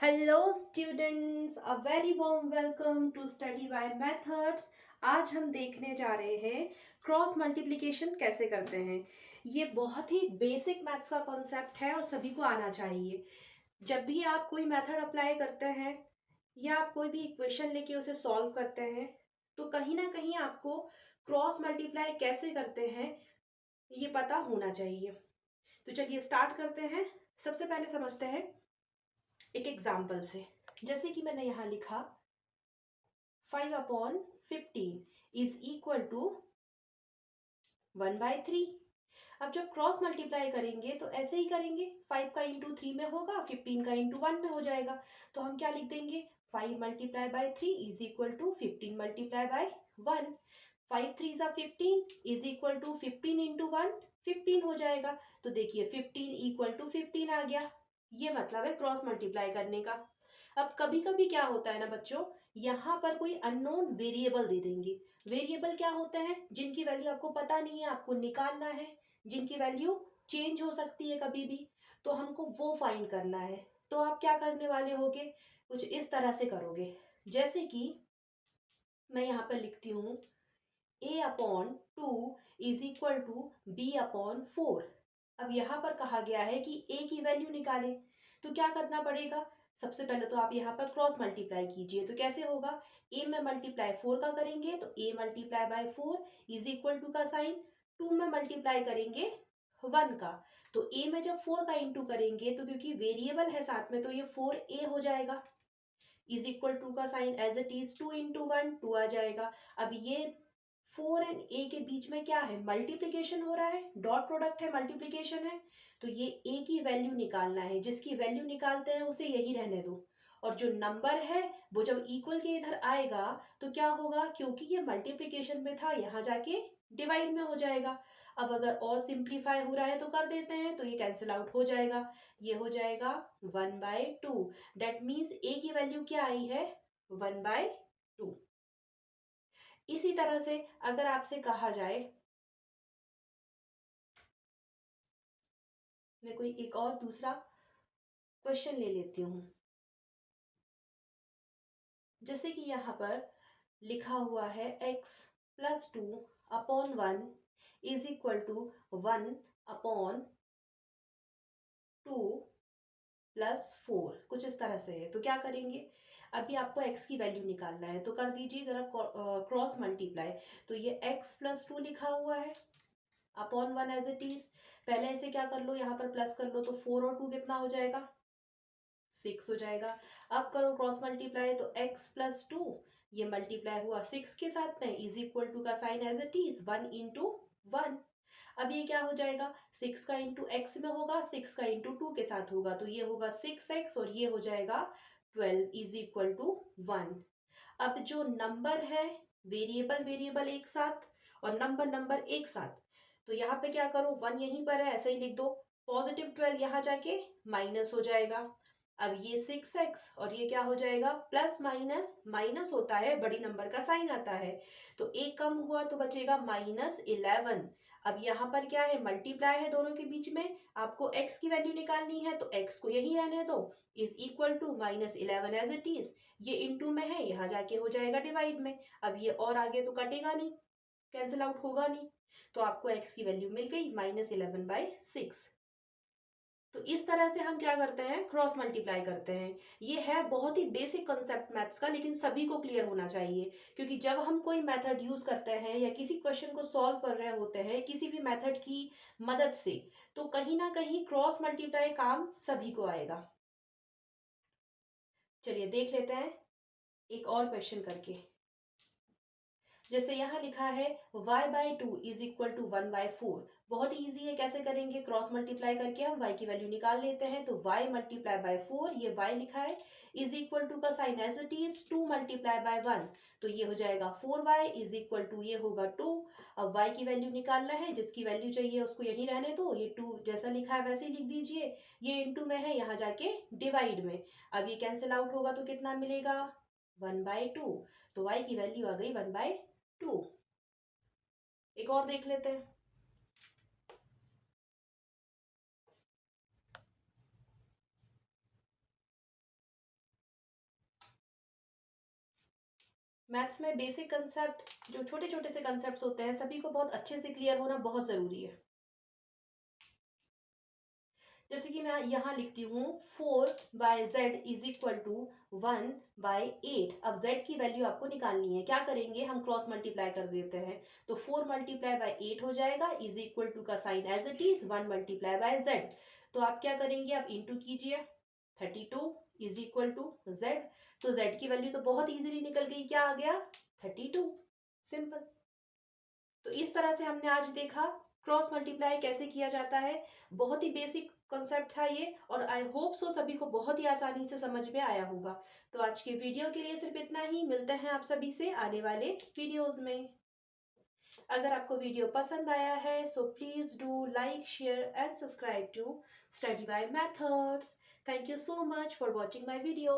Hello students, a very warm welcome to study by methods. आज हम देखने जा रहे हैं क्रॉस मल्टीप्लिकेशन कैसे करते हैं। ये बहुत ही बेसिक मैथ्स का कॉन्सेप्ट है और सभी को आना चाहिए। जब भी आप कोई मेथड अप्लाई करते हैं या आप कोई भी इक्वेशन लेके उसे सॉल्व करते हैं तो कहीं ना कहीं आपको क्रॉस मल्टीप्लाई कैसे करते हैं ये पता होना चाहिए। तो चलिए स्टार्ट करते हैं। सबसे पहले समझते हैं एक एग्जाम्पल से। जैसे कि मैंने यहाँ लिखा 5/15 इज इक्वल टू 1/3। अब जब क्रॉस मल्टीप्लाई करेंगे तो ऐसे ही करेंगे, 5 का इंटू 3 में होगा, 15 का इंटू 1 में हो जाएगा। तो हम क्या लिख देंगे, 5 multiply by 3 is equal to 15 multiply by 1। 5 3 ज़ा 15 इज इक्वल टू 15 इंटू 1, 15 हो जाएगा। तो देखिए 15 इक्वल टू 15 आ गया। ये मतलब है क्रॉस मल्टीप्लाई करने का। अब कभी कभी क्या होता है ना बच्चों, यहाँ पर कोई अननोन वेरिएबल दे देंगे। वेरिएबल क्या होते हैं, जिनकी वैल्यू आपको पता नहीं है, आपको निकालना है, जिनकी वैल्यू चेंज हो सकती है कभी भी, तो हमको वो फाइंड करना है। तो आप क्या करने वाले होगे, कुछ इस तरह से करोगे। जैसे कि मैं यहाँ पर लिखती हूँ a/2 is equal to b/4। अब यहाँ पर कहा गया है कि a की वैल्यू निकालें। तो क्या करना पड़ेगा, सबसे पहले तो आप यहाँ पर क्रॉस मल्टीप्लाई कीजिए। तो कैसे होगा, a में मल्टीप्लाई 4 का करेंगे तो a multiply by 4 is equal to का साइन 2 में मल्टीप्लाई करेंगे 1 का। तो a में जब 4 का इंटू करेंगे तो क्योंकि वेरिएबल है साथ में तो ये 4a हो जाएगा। इज इक्वल टू का sign as it is 2 into 1 2 आ जाएगा। अब ये 4 एंड ए के बीच में क्या है, मल्टीप्लीकेशन हो रहा है, डॉट प्रोडक्ट है, मल्टीप्लीकेशन है। तो ये ए की वैल्यू निकालना है, जिसकी वैल्यू निकालते हैं उसे यही रहने दो। और जो नंबर है वो जब इक्वल के इधर आएगा तो क्या होगा, क्योंकि ये मल्टीप्लीकेशन में था यहाँ जाके डिवाइड में हो जाएगा। अब अगर और सिंप्लीफाई हो रहा है तो कर देते हैं, तो ये कैंसिल आउट हो जाएगा। ये हो जाएगा 1/2। डेट मीन्स ए की वैल्यू क्या आई है, 1/2। इसी तरह से अगर आपसे कहा जाए, मैं कोई एक और दूसरा क्वेश्चन ले लेती हूँ। जैसे कि यहाँ पर लिखा हुआ है x+2/1 इज इक्वल टू 1/2+4, कुछ इस तरह से है। तो क्या करेंगे, अभी आपको x की वैल्यू निकालना है तो कर दीजिए जरा क्रॉस मल्टीप्लाई। तो ये x+2 लिखा हुआ है अपॉन 1 एज इट इज। पहले इसे क्या कर लो, यहाँ पर प्लस कर लो, तो 4 और 2 कितना हो जाएगा, 6 हो जाएगा। अब करो क्रॉस मल्टीप्लाई, तो x+2 ये मल्टीप्लाई हुआ 6 के साथ में इज इक्वल टू का sign as it is 1 into 1। अब ये क्या हो जाएगा, 6 का इंटू एक्स में होगा, 6 का इंटू 2 के साथ होगा, तो ये होगा 6x और ये हो जाएगा 12 इज इक्वल टू 1। अब जो नंबर है, वेरिएबल वेरिएबल एक साथ और नंबर नंबर एक साथ, तो यहाँ पे क्या करो, 1 यहीं पर है ऐसे ही लिख दो, +12 यहाँ जाके माइनस हो जाएगा। अब ये 6x और ये क्या हो जाएगा, प्लस माइनस माइनस होता है, बड़ी नंबर का साइन आता है, तो एक कम हुआ तो बचेगा -11। अब यहाँ पर क्या है, मल्टीप्लाई है दोनों के बीच में, आपको x की वैल्यू निकालनी है तो x को यही रहने दो, is equal to -11 as it is. ये इंटू में है, यहाँ जाके हो जाएगा डिवाइड में। अब ये और आगे तो कटेगा नहीं, कैंसिल आउट होगा नहीं, तो आपको x की वैल्यू मिल गई -11/6। तो इस तरह से हम क्या करते हैं, क्रॉस मल्टीप्लाई करते हैं। ये है बहुत ही बेसिक कॉन्सेप्ट मैथ्स का, लेकिन सभी को क्लियर होना चाहिए। क्योंकि जब हम कोई मेथड यूज करते हैं या किसी क्वेश्चन को सॉल्व कर रहे होते हैं किसी भी मेथड की मदद से, तो कहीं ना कहीं क्रॉस मल्टीप्लाई काम सभी को आएगा। चलिए देख लेते हैं एक और क्वेश्चन करके। जैसे यहाँ लिखा है y/2 इज इक्वल टू 1/4। बहुत इजी है, कैसे करेंगे, क्रॉस मल्टीप्लाई करके हम y की वैल्यू निकाल लेते हैं। तो y मल्टीप्लाई बाय 4, ये y लिखा है, इज इक्वल टू का sign as it is 2 multiply by 1, तो ये हो जाएगा 4y इज इक्वल टू ये होगा 2। अब y की वैल्यू निकालना है, जिसकी वैल्यू चाहिए उसको यही रहने दो, ये 2 जैसा लिखा है वैसे ही लिख दीजिए। ये इंटू में है, यहाँ जाके डिवाइड में। अब ये कैंसिल आउट होगा तो कितना मिलेगा, 1/2। तो y की वैल्यू आ गई 1/2। एक और देख लेते हैं। मैथ्स में बेसिक कंसेप्ट जो छोटे छोटे से कंसेप्ट होते हैं सभी को बहुत अच्छे से क्लियर होना बहुत ज़रूरी है। जैसे कि मैं यहाँ लिखती हूँ 4/z इज इक्वल टू 1/8। अब z की वैल्यू आपको निकालनी है, क्या करेंगे हम क्रॉस मल्टीप्लाई कर देते हैं। तो 4 × 8 हो जाएगा इज इक्वल टू का sign as it is 1 × z। तो आप क्या करेंगे, आप इंटू कीजिए 32 इज इक्वल टू z। तो z की वैल्यू तो बहुत इजीली निकल गई, क्या आ गया 32। सिंपल। तो इस तरह से हमने आज देखा क्रॉस मल्टीप्लाई कैसे किया जाता है। बहुत ही बेसिक कॉन्सेप्ट था ये, और आई होप सो सभी को बहुत ही आसानी से समझ में आया होगा। तो आज के वीडियो के लिए सिर्फ इतना ही, मिलते हैं आप सभी से आने वाले वीडियोस में। अगर आपको वीडियो पसंद आया है so please do like share and subscribe to study by methods. Thank you so much for watching my video.